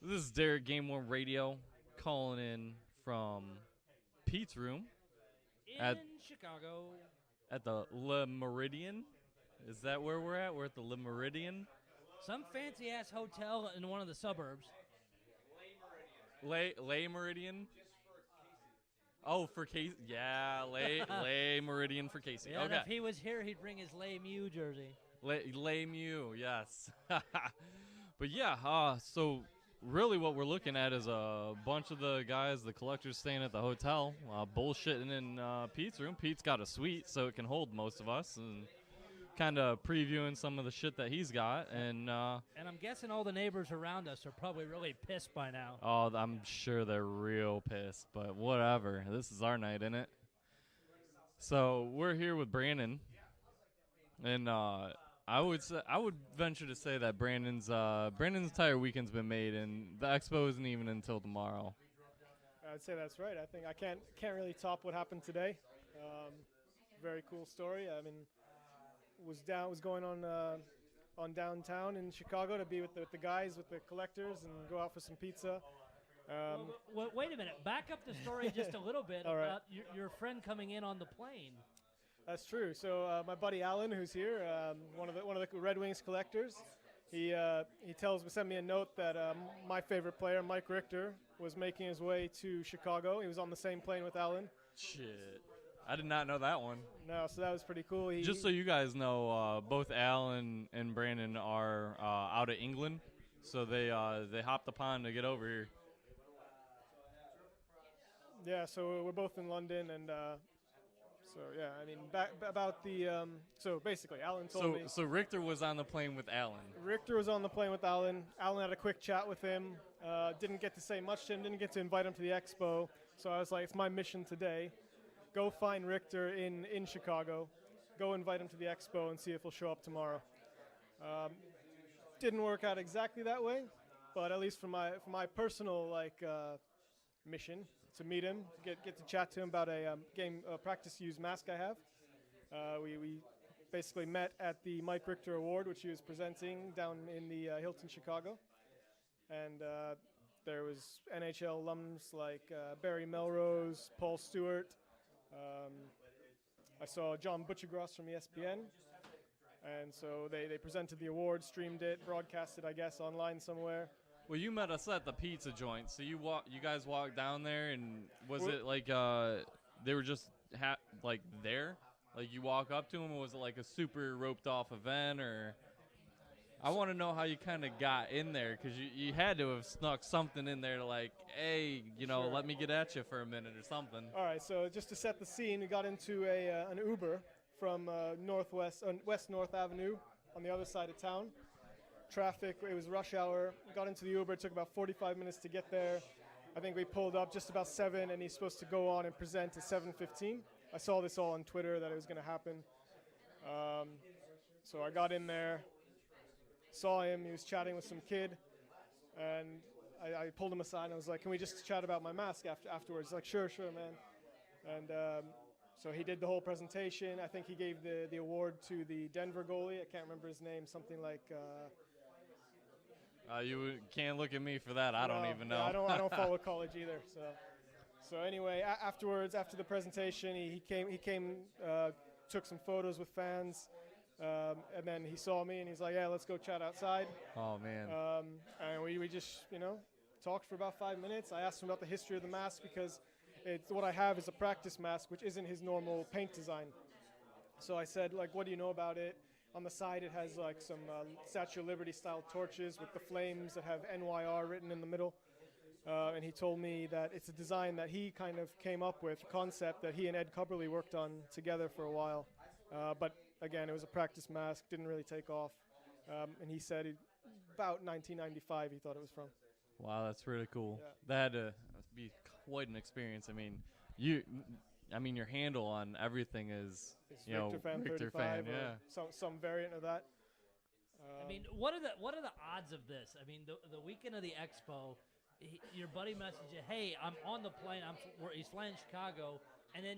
This is Derek GameWorn Radio calling in from Pete's room at In Chicago. the Le Meridian. Is that where we're at? We're at the Le Meridian. Some fancy ass hotel in one of the suburbs. Le Meridian. Oh, for Casey. Yeah, Le Meridian for Casey. Yeah, and Okay. if he was here, he'd bring his Les Mew jersey. Le Mew, yes. But yeah, so really what we're looking at is a bunch of the guys, the collectors staying at the hotel, bullshitting in Pete's room. Pete's got a suite, so it can hold most of us, and kind of previewing some of the shit that he's got. And I'm guessing all the neighbors around us are probably really pissed by now. oh, I'm sure they're real pissed, but whatever. This is our night, innit? So we're here with Brandon, and I would venture to say that Brandon's entire weekend's been made, and the expo isn't even until tomorrow. I'd say that's right. I think I can't really top what happened today. Very cool story. I mean, was going on downtown in Chicago to be with the guys, with the collectors, and go out for some pizza. Wait a minute. Back up the story just a little bit All right. about your friend coming in on the plane. That's true. So my buddy Alan, who's here, one of the Red Wings collectors, he sent me a note that my favorite player, Mike Richter, was making his way to Chicago. He was on the same plane with Alan. Shit, I did not know that one. No, so that was pretty cool. Just so you guys know, both Alan and Brandon are out of England, so they hopped the pond to get over here. Yeah, so we're both in London, and so yeah, I mean, about the so basically, Alan told me. So Richter was on the plane with Alan. Richter was on the plane with Alan. Alan had a quick chat with him. Didn't get to say much to him. Didn't get to invite him to the expo. So I was like, it's my mission today. Go find Richter in Chicago. Go invite him to the expo and see if he'll show up tomorrow. Didn't work out exactly that way, but at least for my personal mission to meet him, get to chat to him about a game practice use mask I have. We basically met at the Mike Richter Award, which he was presenting down in the Hilton, Chicago. And there was NHL alums like Barry Melrose, Paul Stewart. I saw John Butchergross from ESPN. And so they presented the award, streamed it, broadcast it, I guess, online somewhere. Well, you met us at the pizza joint, so you guys walked down there, and was it like they were just there? Like you walk up to them, or was it like a super roped off event, or? I want to know how you kind of got in there, because you had to have snuck something in there to like, hey, Sure. let me get at you for a minute or something. All right, so just to set the scene, we got into an Uber from West North Avenue on the other side of town. Traffic, it was rush hour. Got into the Uber, it took about 45 minutes to get there. I think we pulled up just about 7, and he's supposed to go on and present at 7:15. I saw this all on Twitter that it was going to happen. So I got in there, saw him, he was chatting with some kid, and I pulled him aside and I was like, can we just chat about my mask afterwards? He's like, sure, man. And so he did the whole presentation. I think he gave the award to the Denver goalie. I can't remember his name, something like... You can't look at me for that. I don't even know. Yeah, I don't follow college either. So anyway, afterwards, after the presentation, he came, took some photos with fans, and then he saw me and he's like, yeah, let's go chat outside. Oh man. And we just talked for about 5 minutes. I asked him about the history of the mask, because what I have is a practice mask, which isn't his normal paint design. So I said, like, what do you know about it? On the side, it has like some Statue of Liberty style torches with the flames that have NYR written in the middle. And he told me that it's a design that he kind of came up with, a concept that he and Ed Cubberley worked on together for a while. But again, it was a practice mask, didn't really take off. And he said about 1995 he thought it was from. Wow, that's really cool. Yeah. That had to be quite an experience. I mean, your handle on everything is It's Richter fan, 35 or yeah. some variant of that. I mean, what are the odds of this? I mean, the weekend of the expo, your buddy messaged you, hey, I'm on the plane. He's flying Chicago, and then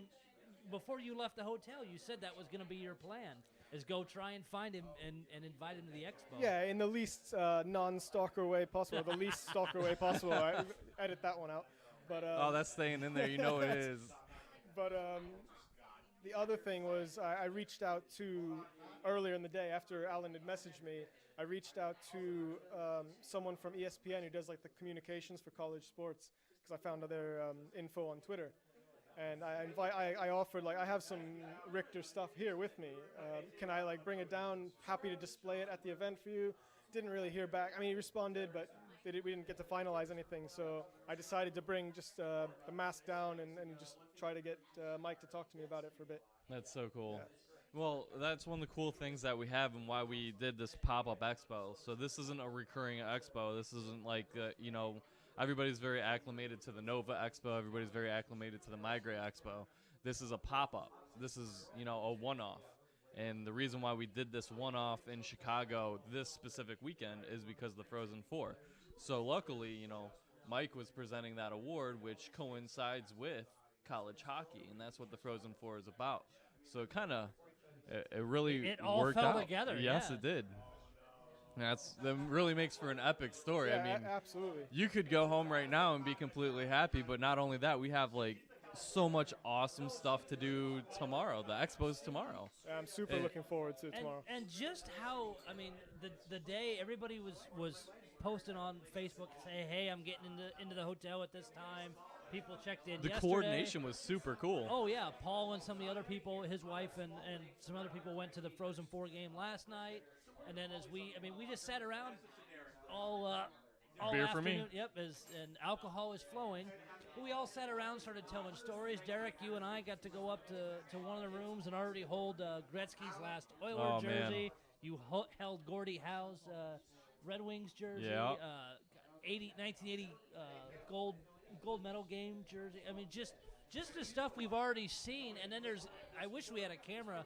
before you left the hotel, you said that was going to be your plan. is go try and find him and invite him to the expo. Yeah, in the least non-stalker way possible, the least stalker way possible. I edit that one out. But Oh, that's staying in there. You know it is. But the other thing was I reached out to, earlier in the day after Alan had messaged me, I reached out to someone from ESPN who does like the communications for college sports, because I found their info on Twitter. And I offered, like, I have some Richter stuff here with me. Can I like bring it down? Happy to display it at the event for you. Didn't really hear back. I mean, he responded, but we didn't get to finalize anything. So I decided to bring just the mask down and just try to get Mike to talk to me about it for a bit. That's so cool. Yeah. Well, that's one of the cool things that we have and why we did this pop-up expo. So this isn't a recurring expo. This isn't like, everybody's very acclimated to the Nova Expo. Everybody's very acclimated to the Migrate Expo. This is a pop-up. This is, a one-off. And the reason why we did this one-off in Chicago this specific weekend is because of the Frozen Four. So luckily, Mike was presenting that award, which coincides with college hockey, and that's what the Frozen Four is about. So it really it all worked fell out. together. Yes, yeah. it did. That really makes for an epic story. Yeah, I mean, absolutely. you could go home right now and be completely happy, but not only that, we have like so much awesome stuff to do tomorrow. The expo's tomorrow. I'm super looking forward to tomorrow. And just how, I mean, the day everybody was posting on Facebook saying, hey, I'm getting into the hotel at this time. People checked in The yesterday. coordination was super cool. Oh, yeah. Paul and some of the other people, his wife and some other people went to the Frozen 4 game last night. And then we just sat around all Beer afternoon. for me. Yep, and alcohol is flowing. But we all sat around, started telling stories. Derek, you and I got to go up to one of the rooms and already hold Gretzky's last Oiler jersey. Man. You held Gordie Howe's Red Wings jersey. Yeah. 1980 gold medal game jersey. I mean, just the stuff we've already seen. And then I wish we had a camera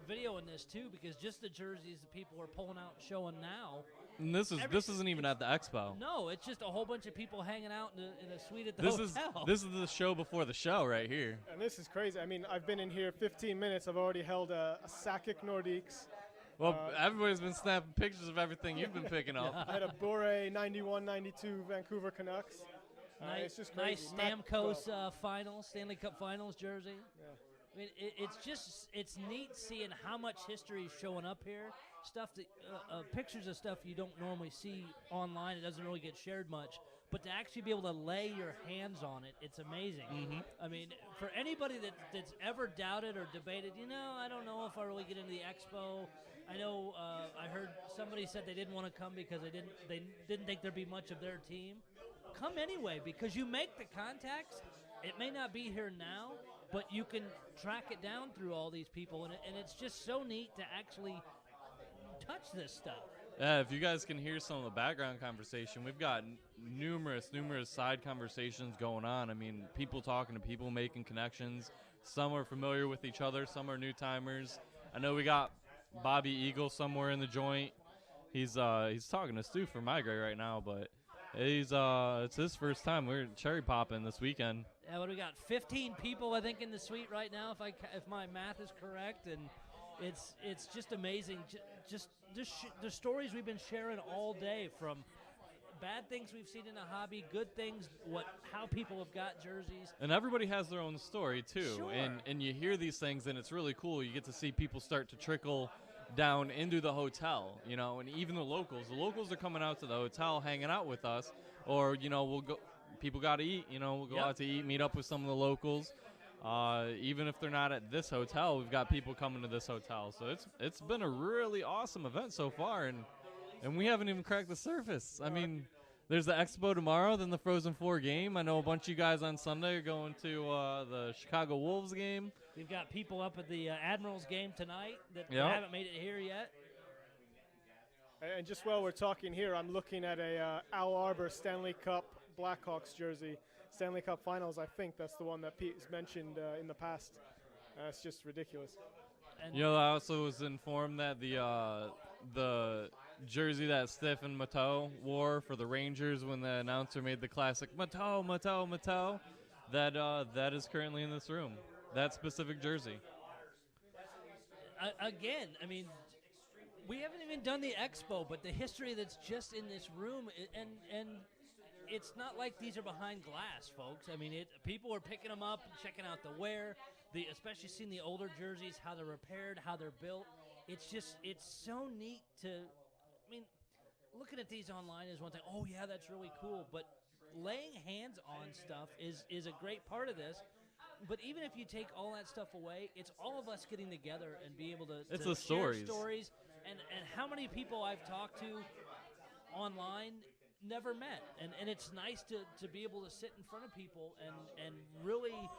video in this too, because just the jerseys that people are pulling out and showing now. And this isn't even at the expo. No, it's just a whole bunch of people hanging out in a suite at the hotel. This is the show before the show right here. And this is crazy. I mean, I've been in here 15 minutes. I've already held a Sakic Nordiques. Well, everybody's been snapping pictures of everything you've been picking up. I had a Bure 91-92 Vancouver Canucks. It's just crazy. Nice Stamkos Stanley Cup Finals jersey. Yeah. I mean, it's neat seeing how much history is showing up here. Stuff that pictures of stuff you don't normally see online. It doesn't really get shared much. But to actually be able to lay your hands on it, it's amazing. Mm-hmm. I mean, for anybody that's ever doubted or debated, I don't know if I really get into the expo. I know I heard somebody said they didn't want to come because they didn't think there'd be much of their team. Come anyway, because you make the contacts. It may not be here now, but you can track it down through all these people, and it's just so neat to actually touch this stuff. Yeah, if you guys can hear some of the background conversation, we've got numerous side conversations going on. I mean, people talking to people, making connections. Some are familiar with each other, some are new timers. I know we got Bobby Eagle somewhere in the joint. He's talking to Stu for Migrate right now, but it's his first time. We're cherry popping this weekend. Yeah, what do we got? 15 people, I think, in the suite right now, if my math is correct, and it's just amazing. Just the stories we've been sharing all day, from bad things we've seen in the hobby, good things, how people have got jerseys. And everybody has their own story too. Sure. And you hear these things, and it's really cool. You get to see people start to trickle down into the hotel, and even the locals. The locals are coming out to the hotel, hanging out with us, or we'll go. People got to eat, we'll go out to eat, meet up with some of the locals. Even if they're not at this hotel, we've got people coming to this hotel. So it's been a really awesome event so far, and we haven't even cracked the surface. I mean, there's the Expo tomorrow, then the Frozen 4 game. I know a bunch of you guys on Sunday are going to the Chicago Wolves game. We've got people up at the Admirals game tonight that haven't made it here yet. And just while we're talking here, I'm looking at a Al Arbor Stanley Cup Blackhawks jersey. Stanley Cup Finals, I think that's the one that Pete's mentioned in the past. It's just ridiculous. And I also was informed that the jersey that Stephen Matteau wore for the Rangers when the announcer made the classic Matteau, Matteau, Matteau, that is currently in this room. That specific jersey. again, I mean, we haven't even done the expo, but the history that's just in this room, and it's not like these are behind glass, folks. I mean, people are picking them up, checking out the wear, especially seeing the older jerseys, how they're repaired, how they're built. It's so neat to, I mean, looking at these online is one thing. Oh yeah, that's really cool. But laying hands on stuff is a great part of this. But even if you take all that stuff away, it's all of us getting together and be able to It's to the share stories. stories. And how many people I've talked to online never met. And it's nice to be able to sit in front of people and really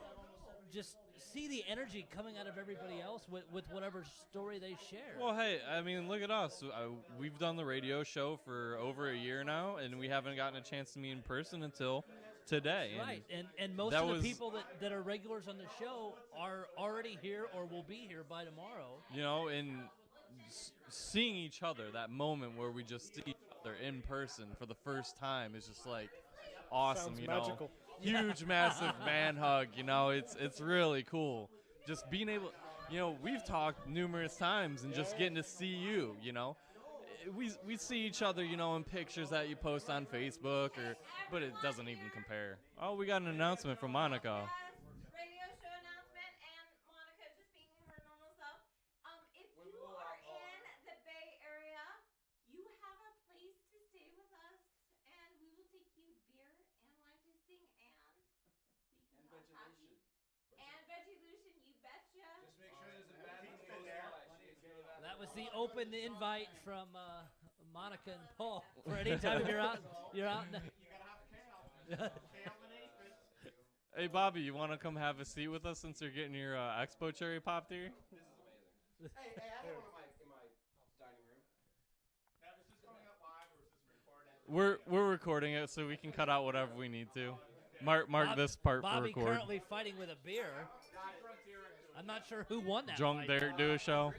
just see the energy coming out of everybody else with whatever story they share. Well, hey, I mean, look at us. We've done the radio show for over a year now, and we haven't gotten a chance to meet in person until today. Right, and most of the people that are regulars on the show are already here or will be here by tomorrow. You know, and seeing each other, that moment where we just see each other in person for the first time is just like awesome. Sounds you magical. know, huge, massive man hug. You know, it's really cool. Just being able, you know, we've talked numerous times, and just getting to see you. You know, we see each other, you know, in pictures that you post on Facebook, but it doesn't even compare. Oh, we got an announcement from Monica. Radio show announcement, and Monica just being her normal self. If you are in the Bay Area, you have a place to stay with us, and we will take you beer and wine tasting, and we can talk hockey. And Vegilution, you betcha. Just make sure there's a bathroom close by. That was the open invite from Monica and Paul for any time you're out. You gotta have kale. Kale and aphids. Hey, Bobby, you want to come have a seat with us since you're getting your Expo cherry popped here? This is amazing. Hey, I have one in my dining room. Now, is this coming up live or is this recorded? We're recording it, so we can cut out whatever we need to. Mark this part for Bobby record. currently fighting with a beer. I'm not sure who won that Drunk fight. Derek do a show.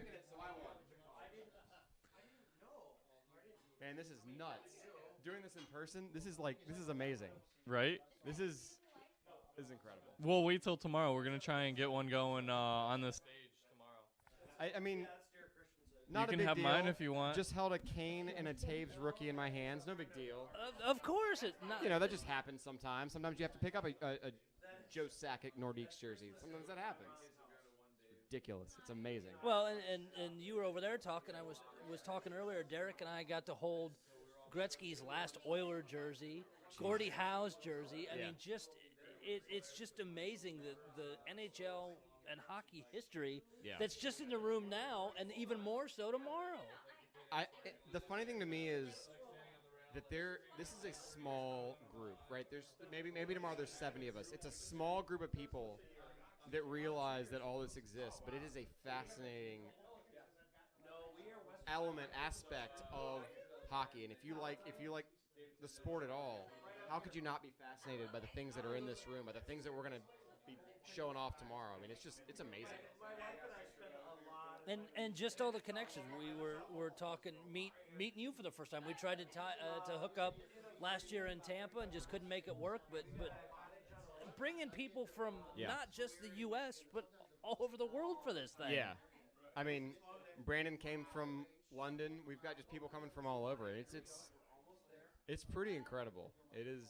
Man, this is nuts. Doing this in person, this is amazing. Right? This is incredible. We'll wait till tomorrow. We're gonna try and get one going on the stage tomorrow. I mean, not You a can big have deal. mine if you want. Just held a Kane and a Taves rookie in my hands. No big deal. Of course, it's not. You know, that just happens sometimes. Sometimes you have to pick up a Joe Sakic Nordiques jersey. Sometimes that happens. Ridiculous. It's amazing. Well, and you were over there talking. I was talking earlier. Derek and I got to hold Gretzky's last Oiler jersey, Gordie Howe's jersey. I mean, it's just amazing the NHL and hockey history that's just in the room now, and even more so tomorrow. The funny thing to me is that this is a small group, right? There's maybe tomorrow there's 70 of us. It's a small group of people that realize that all this exists, but it is a fascinating aspect of hockey. And if you like the sport at all, how could you not be fascinated by the things that are in this room, by the things that we're going to be showing off tomorrow? I mean, it's amazing. And just all the connections. We were talking meeting you for the first time. We tried to hook up last year in Tampa and just couldn't make it work. But bringing people from not just the U.S. but all over the world for this thing. Yeah, I mean, Brandon came from London. We've got just people coming from all over. It's pretty incredible. It is.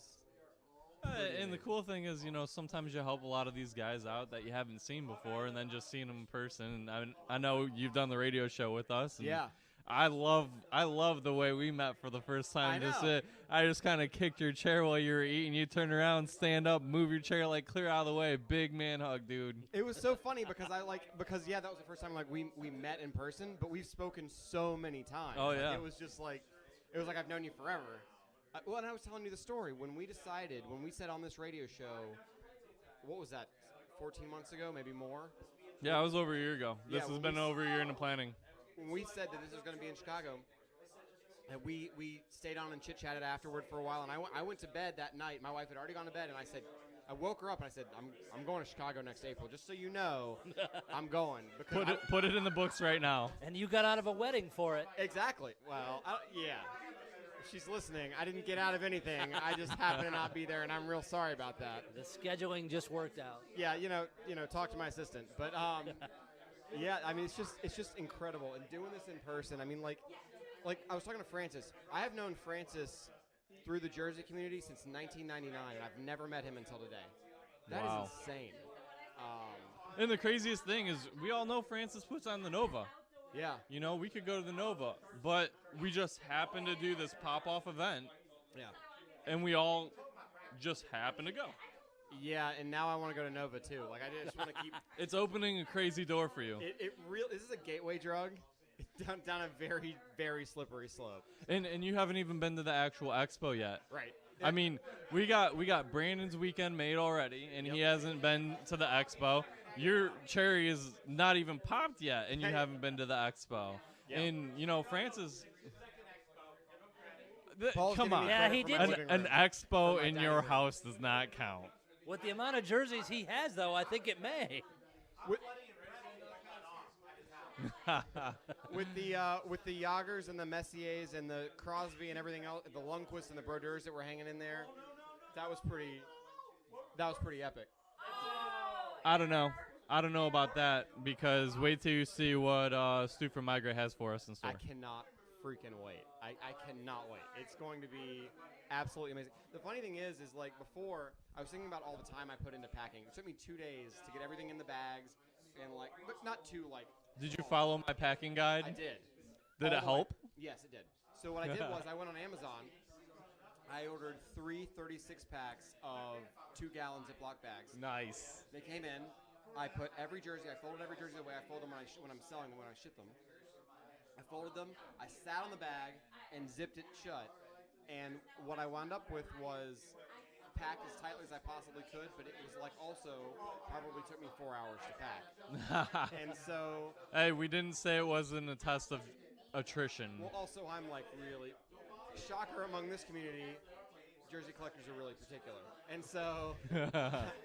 And the cool thing is, you know, sometimes you help a lot of these guys out that you haven't seen before, and then just seeing them in person. And I know you've done the radio show with us. And Yeah. I love the way we met for the first time. I just kind of kicked your chair while you were eating. You turn around, stand up, move your chair, like clear out of the way. Big man hug, dude. It was so funny because that was the first time we met in person, but we've spoken so many times. Oh, yeah. It was like I've known you forever. And I was telling you the story when we said on this radio show, what was that, 14 months ago, maybe more? Yeah, it was over a year ago. This has when been over a year in the planning. When we said that this was going to be in Chicago, and we stayed on and chit-chatted afterward for a while, and I went to bed that night. My wife had already gone to bed, and I woke her up, and I said, I'm going to Chicago next April. Just so you know, I'm going. Because Put it in the books right now. And you got out of a wedding for it. Exactly. Well, yeah. If she's listening, I didn't get out of anything. I just happened to not be there, and I'm real sorry about that. The scheduling just worked out. Yeah, you know, talk to my assistant. But Yeah, I mean, it's just incredible. And doing this in person, I mean, like I was talking to Francis. I have known Francis through the Jersey community since 1999, and I've never met him until today. That Wow. is insane. And the craziest thing is we all know Francis puts on the Nova. Yeah. You know, we could go to the Nova, but we just happen to do this pop-off event, Yeah. and we all just happen to go. Yeah, and now I want to go to Nova too. Like I just want to keep. It's opening a crazy door for you. This is a gateway drug down a very, very slippery slope. And you haven't even been to the actual expo yet. Right. I mean, we got Brandon's weekend made already, and he hasn't been to the expo. Your cherry is not even popped yet, and you haven't been to the expo. Yeah. And you know, Francis. Paul's Come giving on, me Yeah, credit he for did. my living an room. expo For my in dining your room. house does not count. With the amount of jerseys he has, though, I think it may. With the Jagers and the Messiers and the Crosby and everything else, the Lundqvist and the Brodeurs that were hanging in there, that was pretty epic. I don't know. I don't know about that because wait till you see what Stu from Migrate has for us in store. I cannot freaking wait. I cannot wait. It's going to be absolutely amazing. The funny thing is like before, I was thinking about all the time I put into packing. It took me 2 days to get everything in the bags and but not too Did you follow my packing guide? I did. Did All it the way. help? Yes, it did. So what I did was I went on Amazon. I ordered 3 36 packs of 2-gallon Ziploc bags. Nice. They came in. I put every jersey. I folded every jersey the way I fold them when I'm selling them, when I ship them. I folded them. I sat on the bag and zipped it shut. And what I wound up with was packed as tightly as I possibly could, but it was also probably took me 4 hours to pack. And so, Hey, we didn't say it wasn't a test of attrition. well, also I'm really shocker among this community. Jersey collectors are really particular, and so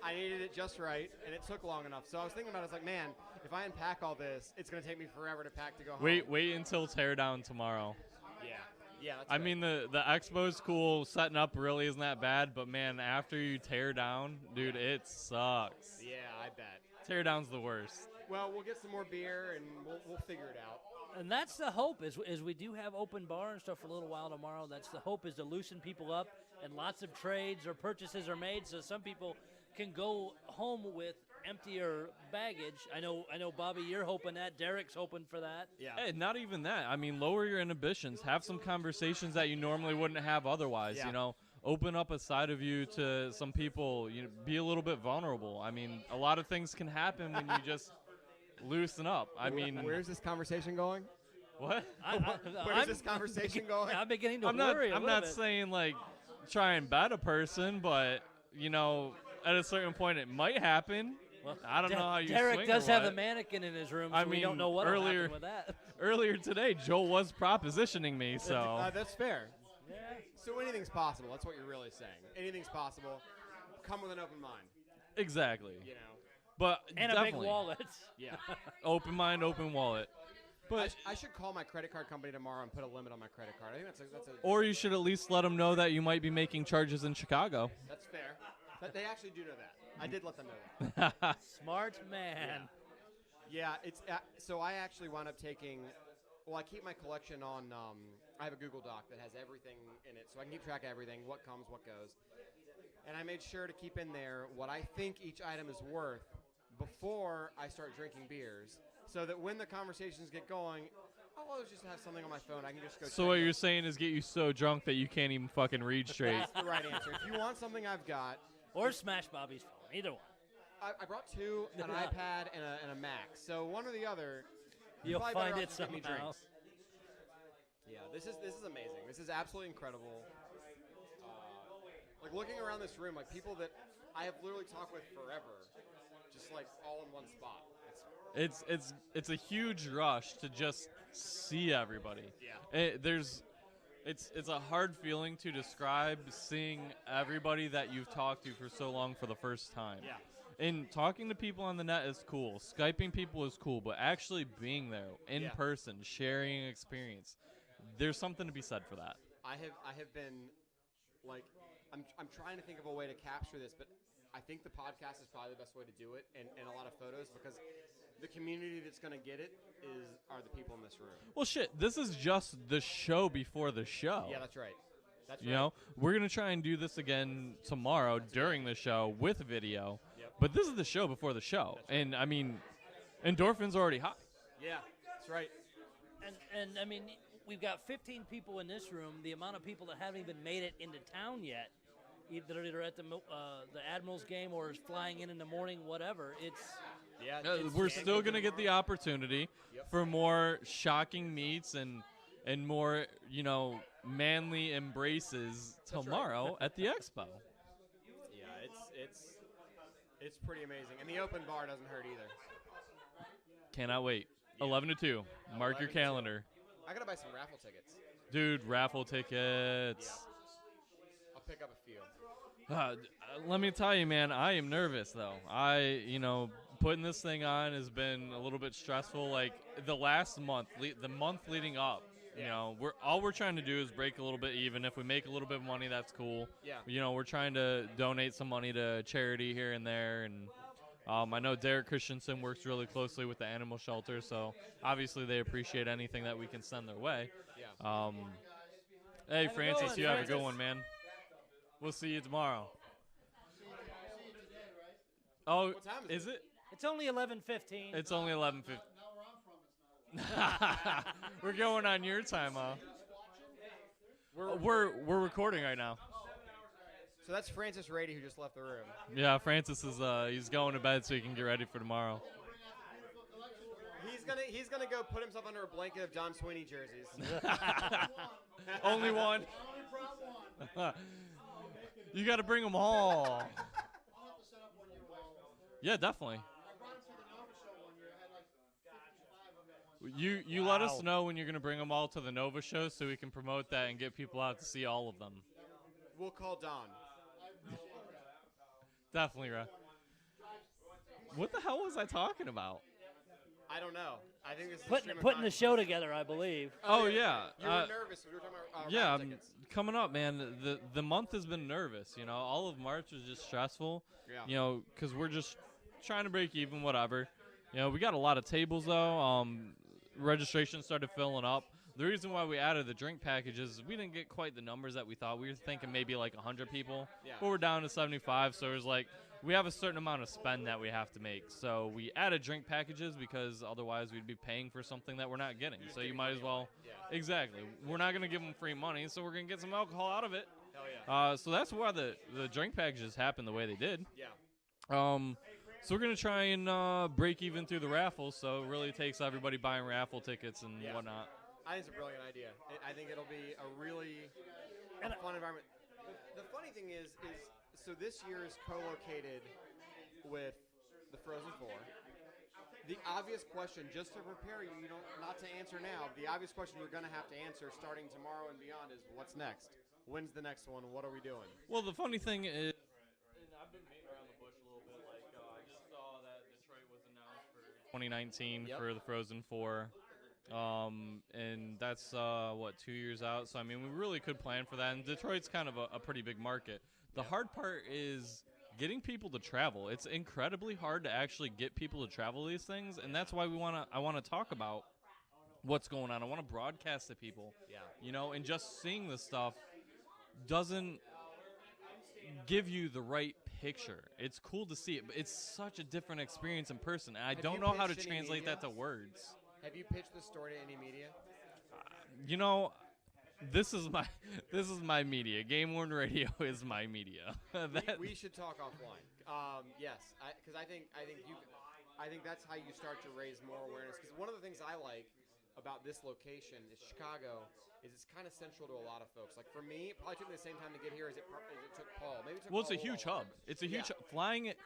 I needed it just right, and it took long enough. So I was thinking about it, I was like, man, if I unpack all this, it's going to take me forever to pack to go home. Wait until teardown tomorrow. Yeah. That's I right. mean, the expo's cool. Setting up really isn't that bad, but man, after you tear down, dude, it sucks. Yeah, I bet. Tear down's the worst. Well, we'll get some more beer, and we'll figure it out. And that's the hope, is we do have open bar and stuff for a little while tomorrow. That's the hope, is to loosen people up, and lots of trades or purchases are made, so some people can go home with emptier baggage. I know, Bobby, you're hoping that. Derek's hoping for that. Yeah. Hey, not even that. I mean, lower your inhibitions. Have some conversations that you normally wouldn't have otherwise. Yeah. You know, open up a side of you to some people. You know, be a little bit vulnerable. I mean, a lot of things can happen when you just loosen up. I mean, Where's this conversation going? what? Where's this conversation going? I'm beginning to I'm not. worry a I'm little not bit. saying like try and bet a person, but you know, at a certain point, it might happen. Well, I don't know how you Derek swing does or have what. the mannequin in his room, so I we don't mean, know what earlier- happened with that. Earlier today, Joel was propositioning me, so That's fair. Yeah. So anything's possible. That's what you're really saying. Anything's possible. Come with an open mind. exactly. You know. But And a definitely, big wallet. Yeah. open mind, open wallet. But I should call my credit card company tomorrow and put a limit on my credit card. I think that's a or you should at least let them know that you might be making charges in Chicago. that's fair. But they actually do know that. I did let them know that. Smart man. Yeah, it's so I actually wound up taking. Well, I keep my collection on. I have a Google Doc that has everything in it, so I can keep track of everything, what comes, what goes. And I made sure to keep in there what I think each item is worth before I start drinking beers, so that when the conversations get going, I'll always just have something on my phone. I can just go. So check what it. you're saying is get you so drunk that you can't even fucking read straight. That's the right answer. If you want something I've got, Or smash Bobby's phone. Either one. I brought two, an iPad and a Mac. So one or the other. You'll probably better find off it just getting me somehow. drinks. Yeah, this is amazing. This is absolutely incredible. Like looking around this room, like people that I have literally talked with forever, just like all in one spot. It's a huge rush to just see everybody. Yeah. It's a hard feeling to describe seeing everybody that you've talked to for so long for the first time. Yeah. And talking to people on the net is cool. Skyping people is cool, but actually being there in Yeah. person, sharing an experience, there's something to be said for that. I have been like I'm trying to think of a way to capture this, but I think the podcast is probably the best way to do it, and a lot of photos, because the community that's going to get it are the people in this room. Well, shit, this is just the show before the show. Yeah, that's right. You know, we're going to try and do this again tomorrow during the show with video. Yep. But this is the show before the show. And, I mean, endorphins are already high. Yeah, that's right. And I mean, we've got 15 people in this room. The amount of people that haven't even made it into town yet, either at the Admirals game or is flying in the morning, whatever. We're still going to get the opportunity for more shocking meets and more, manly embraces tomorrow at the Expo. Yeah, it's pretty amazing. And the open bar doesn't hurt either. Cannot wait. 11 to 2. Mark your calendar. I got to buy some raffle tickets. Dude, raffle tickets. Yeah. I'll pick up a few. Let me tell you, man, I am nervous, though. Putting this thing on has been a little bit stressful. Like, the last month, the month leading up, we're trying to do is break a little bit even. If we make a little bit of money, that's cool. Yeah. We're trying to donate some money to charity here and there. And I know Derek Christensen works really closely with the animal shelter, so obviously they appreciate anything that we can send their way. Yeah. Hey, Francis, you have a good one, man. We'll see you tomorrow. Oh, What time is it? It's only 11:15. It's only 11:50. We're going on your time, huh? We're recording right now. So that's Francis Rady who just left the room. Yeah, Francis is he's going to bed so he can get ready for tomorrow. He's gonna go put himself under a blanket of Don Sweeney jerseys. Only one. You got to bring them all. Yeah, definitely. You let us know when you're going to bring them all to the Nova show so we can promote that and get people out to see all of them. We'll call Don. Definitely, right. What the hell was I talking about? I don't know. I think this is putting the show together, I believe. Oh, yeah. You were nervous. We were talking about yeah, raffle tickets. Coming up, man. The month has been nervous. All of March was just stressful. Yeah. Because we're just trying to break even, whatever. We got a lot of tables, though. Registration started filling up. The reason why we added the drink packages is we didn't get quite the numbers that we thought. We were thinking maybe like 100 people, but we're down to 75. So it was like we have a certain amount of spend that we have to make. So we added drink packages because otherwise we'd be paying for something that we're not getting. So you might as well. Yeah. Exactly. We're not going to give them free money, so we're going to get some alcohol out of it. Hell yeah. So that's why the drink packages happened the way they did. Yeah. So we're going to try and break even through the raffles, so it really takes everybody buying raffle tickets and whatnot. I think it's a brilliant idea. I think it'll be a really fun environment. The funny thing is so this year is co-located with the Frozen Four. The obvious question, just to prepare you, not to answer now, the obvious question you're going to have to answer starting tomorrow and beyond is what's next? When's the next one? What are we doing? Well, the funny thing is, and I've been beating around the bush a little bit, like I just saw that Detroit was announced for 2019 for the Frozen Four. And that's 2 years out, so I mean we really could plan for that, and Detroit's kind of a pretty big market. The hard part is getting people to travel. It's incredibly hard to actually get people to travel these things, and that's why I want to talk about what's going on. I want to broadcast to people, and just seeing this stuff doesn't give you the right picture. It's cool to see it, but it's such a different experience in person, and I don't know how to translate that to words. Have you pitched this story to any media? This is my media. GameWorn Radio is my media. We should talk offline. Yes, because I think that's how you start to raise more awareness. Because one of the things I like about this location is Chicago is it's kind of central to a lot of folks. Like for me, it probably took me the same time to get here as it took Paul. Maybe it took it's a huge hub. It's a huge flying it.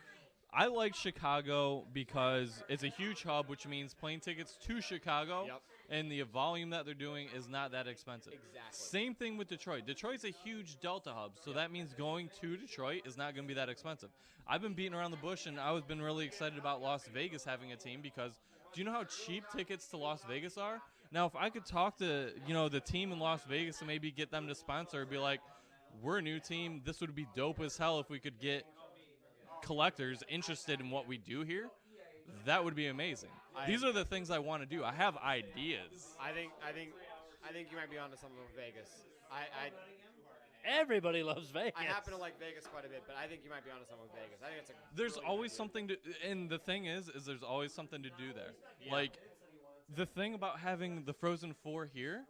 I like Chicago because it's a huge hub, which means plane tickets to Chicago and the volume that they're doing is not that expensive. Exactly. Same thing with Detroit. Detroit's a huge Delta hub, so that means going to Detroit is not going to be that expensive. I've been beating around the bush, and I've been really excited about Las Vegas having a team because do you know how cheap tickets to Las Vegas are? Now, if I could talk to the team in Las Vegas and maybe get them to sponsor, be like, we're a new team. This would be dope as hell if we could get collectors interested in what we do here. That would be amazing. These are the things I want to do. I have ideas. I think you might be onto something with Vegas. Everybody loves Vegas. I happen to like Vegas quite a bit, but I think you might be onto something with Vegas. I think it's a There's really always good something to, and the thing is there's always something to do there. Yeah. Like, the thing about having the Frozen Four here,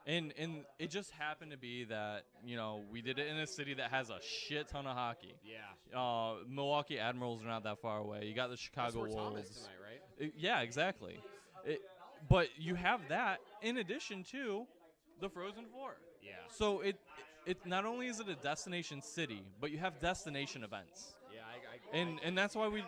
and it just happened to be that, you know, we did it in a city that has a shit ton of hockey. Yeah. Milwaukee Admirals are not that far away. You got the That's Chicago where Tom Wolves. is tonight, right? Yeah, exactly. But you have that in addition to the Frozen Four. Yeah. So it not only is it a destination city, but you have destination events. Yeah, And that's why we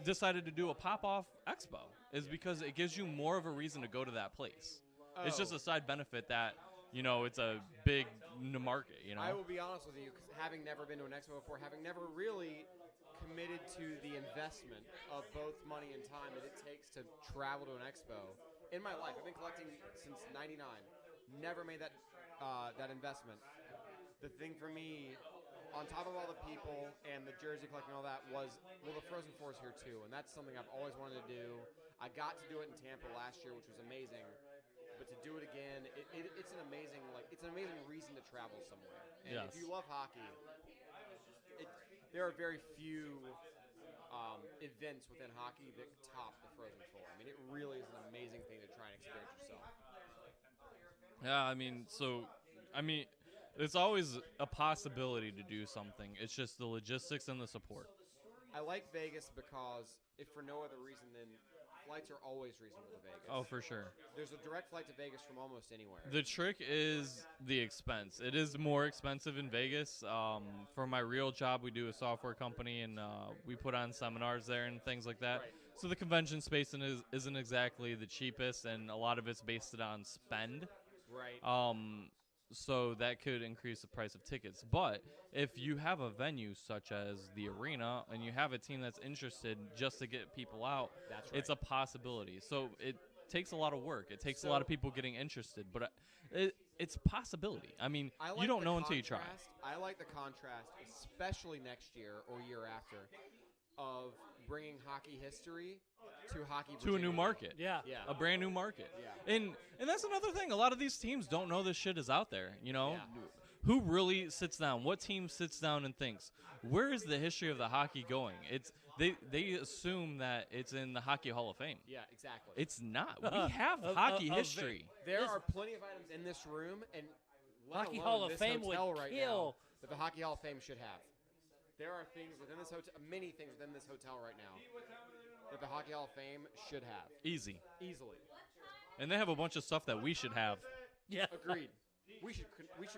decided to do a pop-off expo, is because it gives you more of a reason to go to that place. It's just a side benefit that, you know, it's a big market, you know. I will be honest with you, 'cause having never been to an expo before, having never really committed to the investment of both money and time that it takes to travel to an expo in my life. I've been collecting since '99. Never made that investment. The thing for me, on top of all the people and the jersey collecting and all that, was, well, the Frozen Four is here too, and that's something I've always wanted to do. I got to do it in Tampa last year, which was amazing. But to do it again, it's an amazing reason to travel somewhere. And Yes. if you love hockey, there are very few events within hockey that top the Frozen Four. I mean, it really is an amazing thing to try and experience yourself. Yeah, I mean, it's always a possibility to do something. It's just the logistics and the support. I like Vegas because, if for no other reason than flights are always reasonable to Vegas. Oh, for sure. There's a direct flight to Vegas from almost anywhere. The trick is the expense. It is more expensive in Vegas. For my real job, we do a software company, and we put on seminars there and things like that. Right. So the convention space isn't exactly the cheapest, and a lot of it's based on spend. Right. So that could increase the price of tickets. But if you have a venue such as the arena and you have a team that's interested just to get people out, That's it's right. a possibility. So it takes a lot of work. It takes a lot of people getting interested. But it's a possibility. I mean, I like you don't the know until you try. contrast- I like the contrast, especially next year or year after, of bringing hockey history to hockey To a new Virginia. market. Yeah. Yeah. A brand new market. Yeah. And that's another thing. A lot of these teams don't know this shit is out there, you know? Yeah. Who really sits down? What team sits down and thinks, where is the history of the hockey going? They assume that it's in the Hockey Hall of Fame. Yeah, exactly. It's not. We have hockey history. There are plenty of items in this room and let Hockey alone Hall of this Fame would hotel right kill. now that the Hockey Hall of Fame should have. There are things within this hotel, many things within this hotel right now that the Hockey Hall of Fame should have Easy. easily. And they have a bunch of stuff that we should have. Yeah. Agreed. We should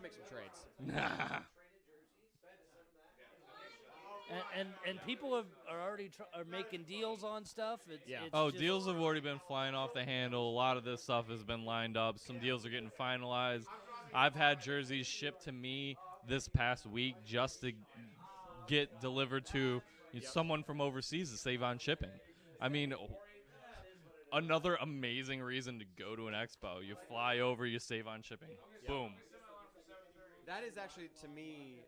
make some trades. And people are already are making deals on stuff. It's Oh, just, deals have already been flying off the handle. A lot of this stuff has been lined up. Some deals are getting finalized. I've had jerseys shipped to me this past week just to get delivered to someone from overseas to save on shipping. I mean, another amazing reason to go to an expo. You fly over, you save on shipping. Boom. That is actually, to me,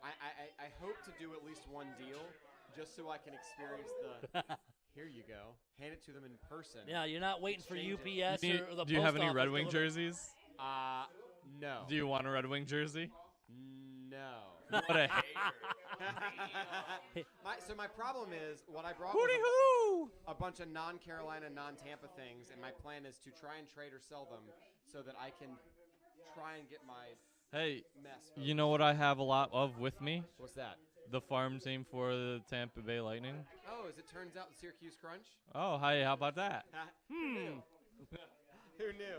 I hope to do at least one deal just so I can experience the, here you go, hand it to them in person. Yeah, you're not waiting for Exchange it. UPS or the Do you have post any Red office Wing delivery. jerseys? No. Do you want a Red Wing jersey? No. What a hater. So my problem is, what I brought Hooty was hoo! a bunch of non-Carolina, non-Tampa things, and my plan is to try and trade or sell them so that I can try and get my Hey, mess. you know what I have a lot of with me? What's that? The farm team for the Tampa Bay Lightning. Oh, as it turns out, the Syracuse Crunch. Oh, hi, how about that? Who knew? Who knew?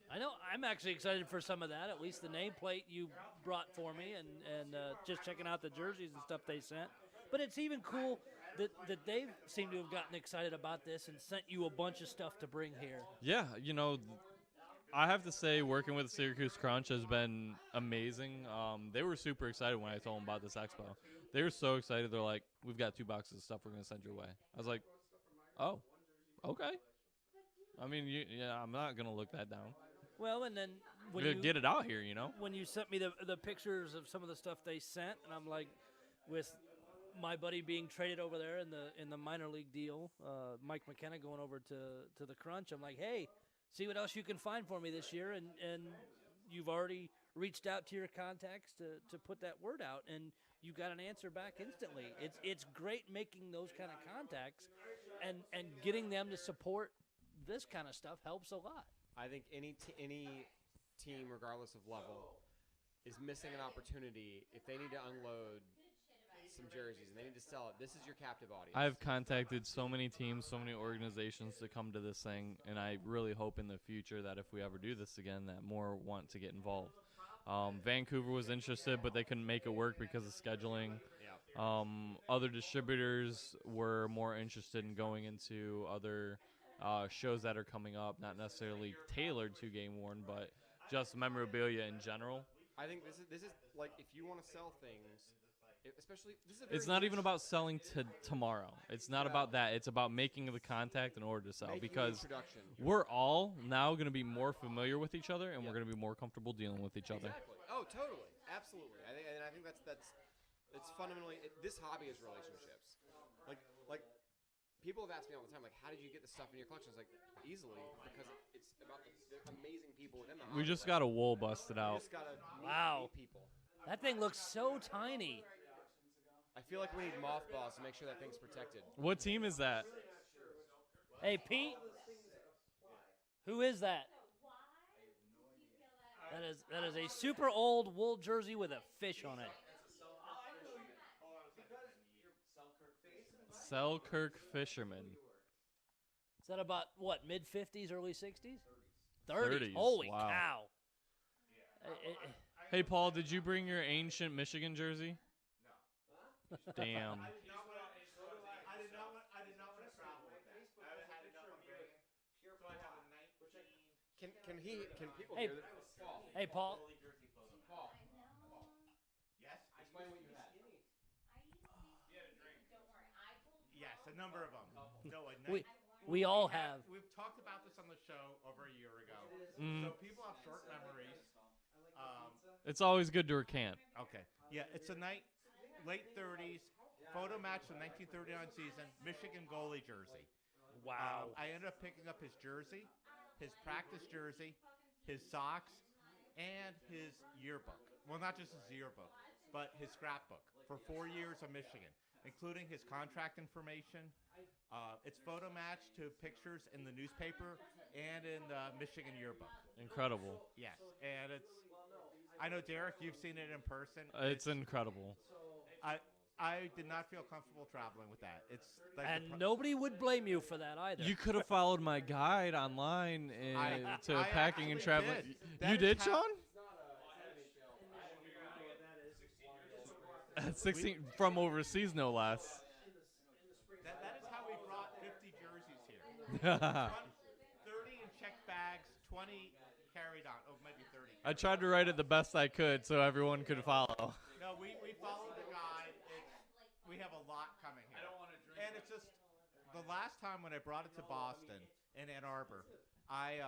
I know. I'm actually excited for some of that. At least the nameplate you brought for me, and just checking out the jerseys and stuff they sent. But it's even cool that they seem to have gotten excited about this and sent you a bunch of stuff to bring here. Yeah, you know, I have to say working with Syracuse Crunch has been amazing. They were super excited when I told them about this expo. They were so excited. They're like, we've got 2 boxes of stuff we're going to send your way. I was like, oh, okay. I mean, I'm not going to look that down. Well, and then when We're you gonna get it out here, you know? when you sent me the pictures of some of the stuff they sent, and I'm like, with my buddy being traded over there in the minor league deal, Mike McKenna going over to the Crunch. I'm like, hey, see what else you can find for me this year, and you've already reached out to your contacts to put that word out, and you got an answer back instantly. It's great making those kind of contacts, and getting them to support this kind of stuff helps a lot. I think any team, regardless of level, is missing an opportunity if they need to unload some jerseys and they need to sell it. This is your captive audience. I've contacted so many teams, so many organizations to come to this thing, and I really hope in the future that if we ever do this again, that more want to get involved. Vancouver was interested, but they couldn't make it work because of scheduling. Yeah. Other distributors were more interested in going into other shows that are coming up, not necessarily tailored to GameWorn, but just memorabilia in general. I think this is like if you want to sell things, especially this is a very It's not even niche- about selling to tomorrow. It's not about that. It's about making the contact in order to sell, making an because introduction. we're all now going to be more familiar with each other, and we're going to be more comfortable dealing with each other. Exactly. Oh, totally, absolutely. I think that's fundamentally this hobby is relationships. Like people have asked me all the time, like, how did you get the stuff in your collection? It's like easily because it's about the amazing people within the hobby. We just got a wool busted You out. just gotta Wow. meet people. That thing looks so tiny. I feel like we need mothballs to make sure that thing's protected. What team is that? Hey, Pete. Who is that? That is a super old wool jersey with a fish on it. Selkirk Fisherman. Is that about what, mid 50s, early 60s? 30s, Holy wow. cow! Hey, Paul, did you bring your ancient Michigan jersey? No. Damn. I did not want to travel with that. I had enough of it. So I have a 19. Can people Hey, hear this? Paul. Hey, Paul. Paul. Yes. Explain what you had. Yes, a number of them. No, a We all have. We've talked about this on the show over a year ago. Mm. So people have short memories. It's always good to recant. Okay. Yeah, it's a late 30s photo match from 1939 season Michigan goalie jersey. Wow. I ended up picking up his jersey, his practice jersey, his socks, and his yearbook. Well, not just his yearbook, but his scrapbook for 4 years of Michigan, including his contract information. It's photo matched to pictures in the newspaper and in the Michigan yearbook. Incredible. Yes, and I know, Derek, you've seen it in person. It's incredible. I did not feel comfortable traveling with that. It's like And nobody would blame you for that either. You could have followed my guide online to I packing and actually traveling. did. That You is did, how- Sean? At 16 from overseas, no less. That is how we brought 50 jerseys here. 30 in checked bags, 20 carried on. Oh, maybe 30. I tried to write it the best I could so everyone could follow. No, we followed the guide. We have a lot coming here. I don't want to drink. And it's just the last time when I brought it to Boston in Ann Arbor, I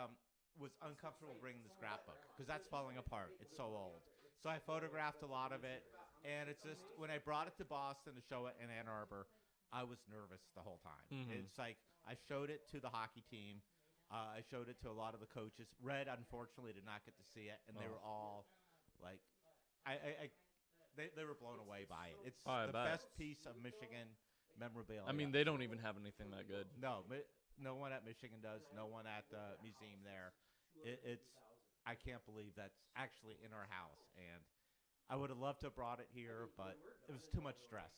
was uncomfortable bringing the scrapbook because that's falling apart. It's so old. So I photographed a lot of it, and it's just when I brought it to Boston to show it in Ann Arbor, I was nervous the whole time. Mhm. It's like I showed it to the hockey team. I showed it to a lot of the coaches. Red, unfortunately, did not get to see it, and they were all like, they were blown away by it. It's I the bet. best piece of Michigan memorabilia. I mean, they don't even have anything that good. No, no one at Michigan does. No one at the museum there. I can't believe that's actually in our house, and I would have loved to have brought it here, but it was too much stress.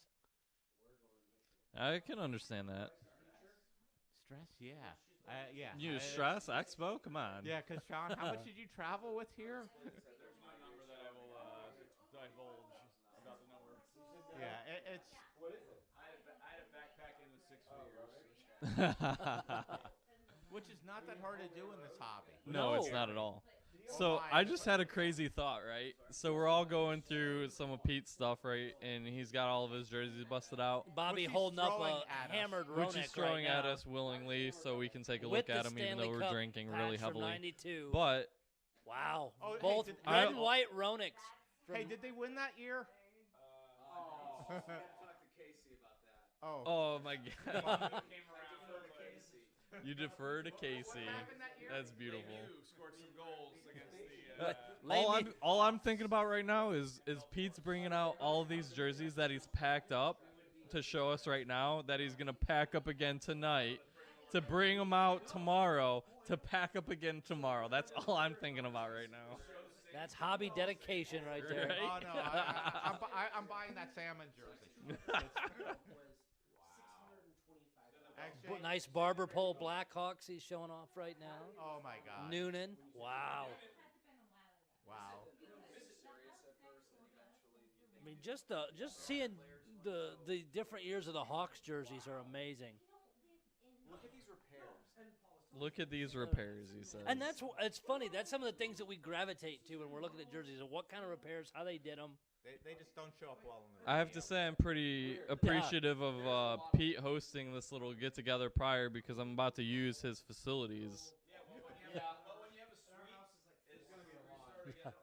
I can understand that. Stress, yeah, yeah. You stress Expo? Come on. Yeah, because Sean, how much did you travel with here? There's my number that I will divulge about the number. Yeah, it's. I had a backpack in the 6 figures. Which is not that hard to do in this hobby. No, it's not at all. So I just had a crazy thought, right? So we're all going through some of Pete's stuff, right? And he's got all of his jerseys busted out, Bobby Which he's holding up throwing a at us. hammered which he's Roenick throwing right at now us willingly so we can take a with look at the him, even Stanley though we're Cup drinking patch really from heavily. 92. But Wow. Oh, hey, Both did- red I- and white Roenics. Hey, did they win that year? Oh. Oh my God. Came around, but You defer to Casey. happened that year? That's beautiful. you scored some goals against the. All I'm thinking about right now is Pete's bringing out all of these jerseys that he's packed up to show us right now that he's gonna pack up again tonight, to bring them out tomorrow, to pack up again tomorrow. That's all I'm thinking about right now. That's hobby dedication right there. Right? Oh no, I'm buying that salmon jersey. Actually, Nice barber pole Blackhawks he's showing off right now. oh my God. Noonan. Wow. Wow. I mean, just seeing the different years of the Hawks jerseys are amazing. Look at these repairs. Look at these repairs, he says. And it's funny. That's some of the things that we gravitate to when we're looking at jerseys. Of what kind of repairs, how they did them. They just don't show up well in the I have to say I'm pretty appreciative of Pete hosting this little get-together prior, because I'm about to use his facilities. Yeah, but when you have a suite, it's gonna be a lot.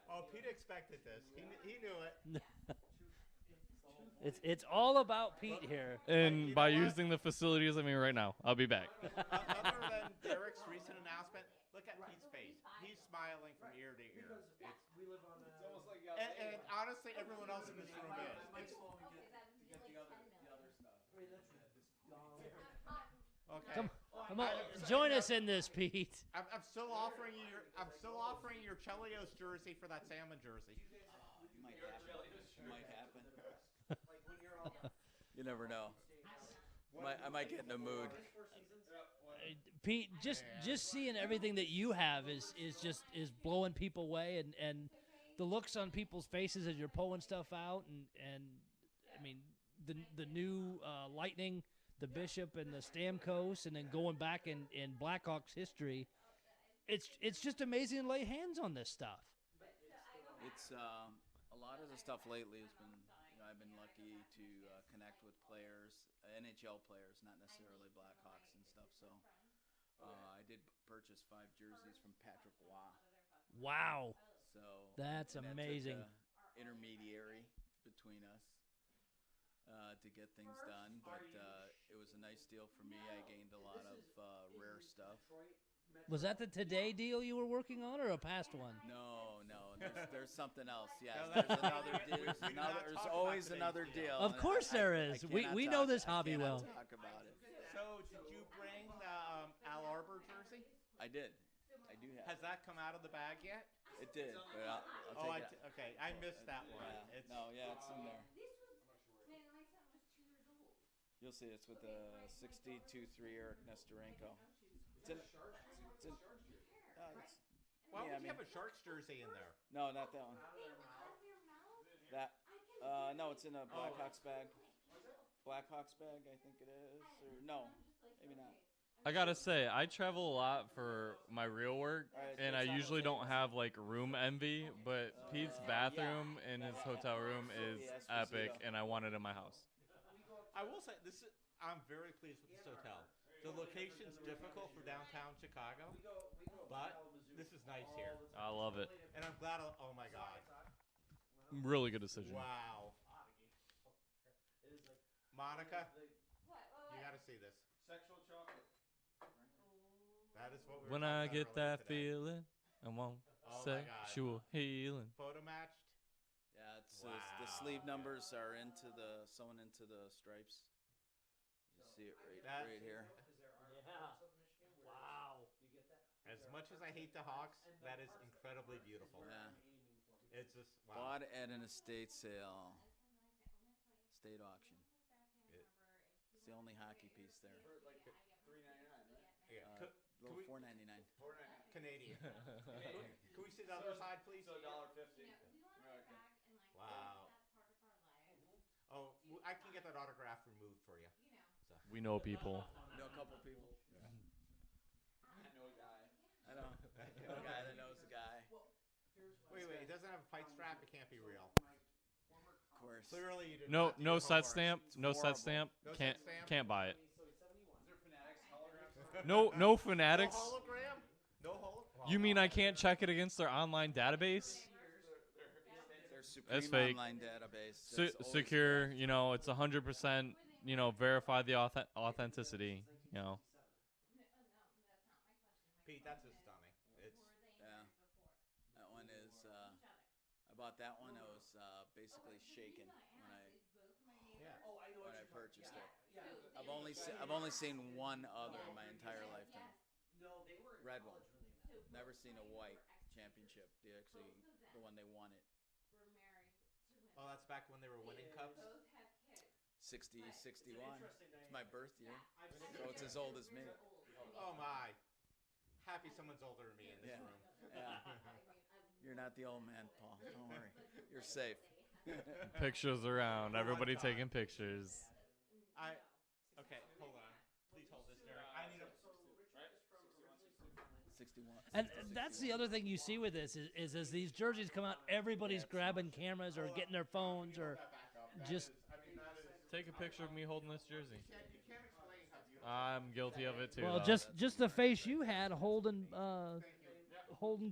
Oh, Pete expected this. He knew it. It's all about Pete here. And You by know what? using the facilities, I mean right now. I'll be back. Other than Derek's recent announcement, look at Pete's face. He's smiling from ear to ear. It's almost like you got And honestly, everyone else in this room is. It's, okay. Come on, join us in this, Pete. I'm still offering you your Chelios jersey for that salmon jersey. Might happen. You never know. I might get in a mood. Pete, just seeing everything that you have is blowing people away, and the looks on people's faces as you're pulling stuff out, and I mean the new Lightning, the Bishop, and the Stamkos, and then going back in Blackhawks history, it's just amazing to lay hands on this stuff. It's a lot of the stuff lately has been. I've been lucky to connect with players, NHL players, not necessarily Blackhawks and stuff. So I did purchase 5 jerseys from Patrick Waugh. Wow, So that's and amazing. That took a intermediary between us to get things done, but it was a nice deal for me. I gained a lot of rare stuff. Was that the Today deal you were working on, or a past one? No. There's something else. Yes, there's another deal. There's always another deal. Of course there is. We know this hobby well. Talk about it. So, did you bring the Al Arbor jersey? I did. I do have. Has that come out of the bag yet? It did. But I'll take it. Okay. I missed that one. Yeah. It's, It's in there. This was when my son was 2 years old. You'll see. It's with the 62-3 Eric Nestorenko. It's in. Why Yeah, would you have a Sharks jersey in there? No, not that one. That. No, it's in a Blackhawks bag. Blackhawks bag, I think it is. Or no, maybe not. I gotta say, I travel a lot for my real work, and I usually don't have like room envy, but Pete's bathroom in his hotel room is epic, and I want it in my house. I will say I'm very pleased with this hotel. The location's difficult for downtown Chicago, but this is nice here. I love it. And I'm glad. Oh my God! Really good decision. Wow. Monica, you got to see this. Sexual chocolate. That is what we were When talking I about get earlier that today. feeling, I want Oh my God. sexual healing. Photo matched. Yeah, it's the Wow. sleeve numbers are sewn into the stripes. You see it That's- right here. Yeah. Wow. As much as I hate the Hawks, that is incredibly beautiful. Yeah. It's just wow. Bought at an estate sale, state auction. It's the only hockey piece there. Like $3.99, right? Yeah. Little we- $4.99. Canadian. Can we see the other side, please? So $1.50. Wow. Oh, I can get that autograph removed for you. So. We know people. Know a couple people. I know a guy. I know a guy that knows a guy. Wait, it doesn't have a fight strap. It can't be real. Of course. Clearly, you did No, not do no your set homework. stamp. No set horrible. stamp. No set Can't stamp? can't buy it. Is there Fanatics holograms? No fanatics. No hologram. No hologram. You mean I can't check it against their online database? Their Supreme That's fake. online database. Secure. You know, it's 100% verify the authenticity. Pete, that's just stunning. It's Yeah. That one is. I bought that one. I was basically shaken when I purchased it. I've only seen one other in my entire lifetime. Red one. Never seen a white championship. The one they won it. Oh, that's back when they were winning cups. 60, 61. It's my birth year, so it's as old as me. Oh my! Happy someone's older than me in this room. Yeah. You're not the old man, Paul. Don't worry. You're safe. Pictures around. Everybody taking pictures. Okay, hold on. Please hold this, Derek. I need a. 61. And that's the other thing you see with this is as these jerseys come out, everybody's grabbing cameras or getting their phones or just. Take a picture of me holding this jersey. I'm guilty of it too. Well, just the face you had holding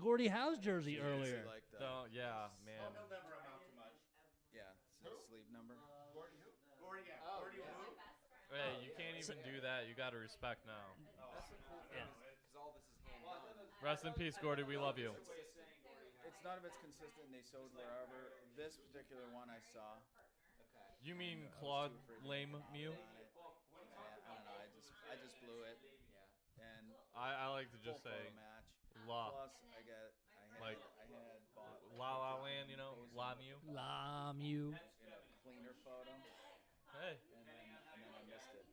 Gordie Howe's jersey earlier. Like that. So, yeah, man. He'll never amount to much. Yeah, it's a sleeve number. Gordy who? Gordy, yeah. Gordy who? Hey, you can't even do that. You got to respect now. That's the cool thing, because all this is hand done. Rest in peace, Gordy. We love you. It's none of it's consistent. They sewed wherever. This particular one I saw. You mean Claude Lame Mew? I don't know. I just blew it. And I like to full just say photo match. La. Plus, I had bought La La Land, La Mew. La Mew. a cleaner photo, Hey. and then I missed it.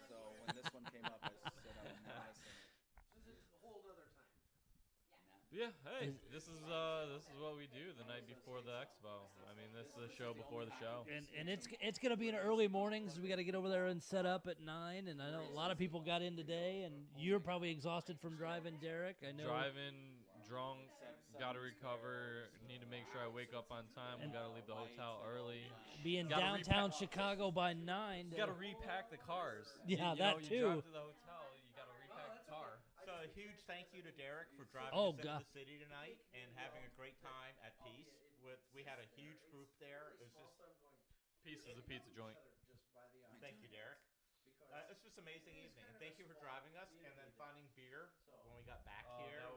So when this one came up, I said I was not missing it. Yeah, hey, this is what we do the night before the expo. I mean, this is the show before the show. And it's gonna be in the early mornings. We got to get over there and set up at 9. And I know a lot of people got in today. And you're probably exhausted from driving, Derek. I know. Driving, drunk, got to recover. Need to make sure I wake up on time. We got to leave the hotel early. Be in Gotta downtown Chicago by 9. Got to repack the cars. Yeah, that you too. drive to the hotel. You got to repack the car. So a huge thank you to Derek for driving Oh, us God. into the city tonight and having a great time at Peace. We had a huge group there. It was just Peace is a pizza joint. thank you, Derek. It's just an amazing evening, and thank you for driving us and then finding beer when we got back here. That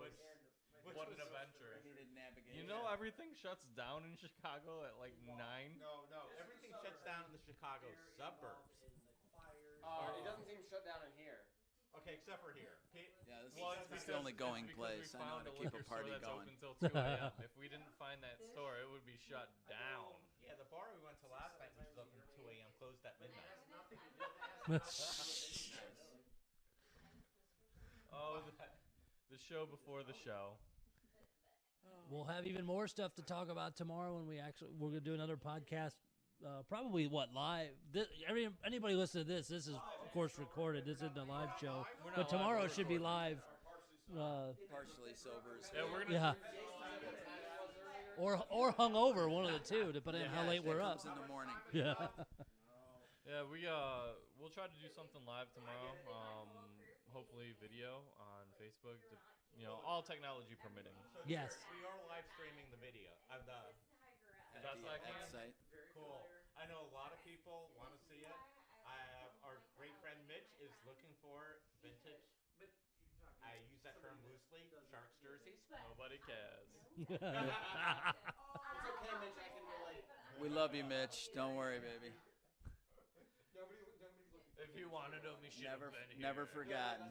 Which what was an adventure. I needed navigation. You know everything shuts down in Chicago at like 9? No, everything shuts down in the Chicago suburbs. It doesn't seem shut down in here. Okay, except for here. Yeah, this Well, is the only going it's because place. we I know how found to a keep a liquor store party that's going. open till 2 a.m. If we didn't find that store, it would be shut down. Yeah, the bar we went to last night, which was open at 2 a.m., closed at midnight. Oh, the show before the show. We'll have even more stuff to talk about tomorrow when we're gonna do another podcast. Probably live. Anybody listen to this? This is of course recorded. This isn't a live show, but tomorrow it should be live. Partially sober. Yeah, we're gonna. Yeah. Or hungover, one of the two, depending on how late we're up. In the morning. Yeah. Yeah, we'll try to do something live tomorrow. Hopefully video on Facebook. All technology permitting. Yes. We are live streaming the video. That's At like the site. Cool. I know a lot of people want to see it. Our great friend Mitch is looking for vintage. I use that term loosely. Sharks jerseys. Nobody cares. It's okay, Mitch. I can relate. We love you, Mitch. Don't worry, baby. Nobody's looking. If you wanted them, you should have been here. Never forgotten.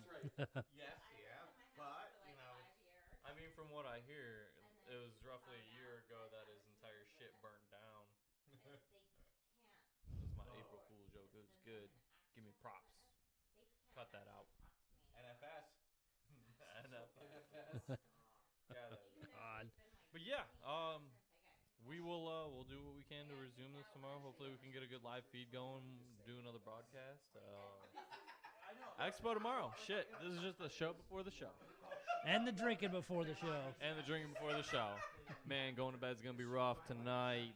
Yes, yeah. But, I mean, from what I hear, it was roughly a year ago that his entire shit burned down. That's my April Fool joke. It was good. Give me props. Cut that out. NFS. NFS. God. But yeah, we'll do what we can to resume this tomorrow. Hopefully we can get a good live feed going, do another broadcast. Expo tomorrow. Shit, this is just the show before the show. And the drinking before the show. And the drinking before the show. Man, going to bed's gonna be rough tonight.